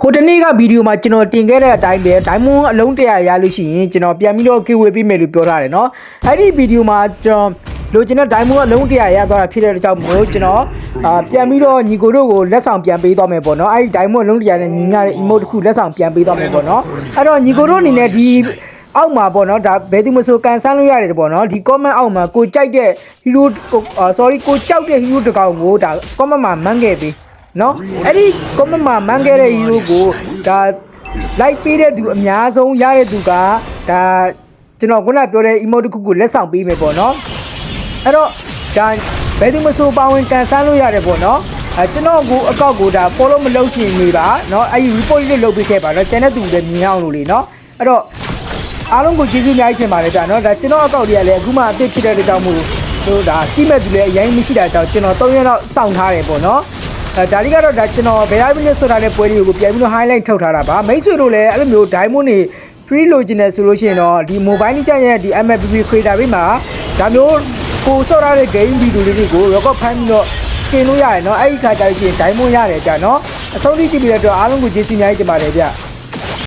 ဟိုတနေ့ကဗီဒီယိုမှာကျွန်တော်တင်ခဲ့တဲ့အတိုင်းပဲဒိုင်းမွန်းအလုံး100ရလို့ရှိရင်ကျွန်တော်ပြန်ပြီးတော့ giveaway ပေးမယ်လို့ပြောထားတယ်เนาะအဲ့ဒီဗီဒီယိုမှာကျွန်တော်လိုချင်တဲ့ဒိုင်းမွန်းအလုံး100ရသွားတာဖြစ်တဲ့အကြောင်းမို့ကျွန်တော်ပြန်ပြီးတော့ညီကိုတို့ကိုလက်ဆောင်ပြန်ပေးသွားမယ်ပေါ့เนาะအဲ့ဒီဒိုင်းမွန်းအလုံး100နဲ့ညီမျှတဲ့ emote တစ်ခုလက်ဆောင်ပြန်ပေးသွားမယ်ပေါ့เนาะအဲ့တော့ညီကိုတို့အနေနဲ့ဒီအောက်မှာပေါ့เนาะဒါဘယ်သူမဆိုကန်ဆန်းလို့ရတယ်ပေါ့เนาะဒီ comment အောက်မှာကိုကြိုက်တဲ့ hero sorry ကိုကြောက်တဲ့ hero တကောင်ကိုဒါ comment မှာမှန်းခဲ့ပေးနော်အဲ့ဒီ comment မှာမှန်းခဲ့တဲ့ hero ကိုဒါ like ပေးတဲ့သူအများဆုံးရတဲ့သူကဒါကျွန်တော်ခုနပြောတဲ့ emote တစ်ခုကိုလက်ဆောင်ပေးမယ်ပေါ့နော်အဲ့တော့ဒါဘယ်သူမဆိုပါဝင်ကန်ဆန်းလို့ရတယ်ပေါ့နော်ကျွန်တော်ကိုအကောက်ကိုဒါ follow မလုပ်ချင်နေပါเนาะအဲ့ဒီ report လေးလုပ်ပေးခဲ့ပါတော့ကျန်တဲ့သူတွေမြင်အောင်လို့လေเนาะအဲ့တော့အားလုံးကိုကျေးဇူးအများကြီးတင်ပါတယ်ကြာเนาะဒါကျွန်တော်အကောက်တွေကလည်းအခုမှအသစ်ဖြစ်တဲ့အတွက်ကြောင့်မို့လို့ဒါကြည့်မဲ့သူလည်းအရင်မရှိတာကြောင့်ကျွန်တော်3ရက်လောက်စောင့်ထားတယ်ပေါ့เนาะဒါလေးကတော့ဒါကျွန်တော်ဘယ်တိုင်းနဲ့ဆိုတာနဲ့ပွဲလေးကိုပြန်ပြီးတော့ highlight ထုတ်ထားတာပါမိတ်ဆွေတို့လည်းအဲ့လိုမျိုး diamond တွေ free လိုချင်တယ်ဆိုလို့ရှိရင်တော့ဒီ mobile နဲ့ကြရဲ့ဒီ MFPP creator ဘေးမှာဒါမျိုးကိုစော့ရတဲ့ game video လေးတွေကို record ဖမ်းပြီးတော့တင်လို့ရတယ်เนาะအဲ့ဒီခါကျရင် diamond ရတယ်ကြာเนาะအဆုံးထိကြည့်ပြီးတော့အားလုံးကိုကျေးဇူးအများကြီးတင်ပါတယ်ဗျ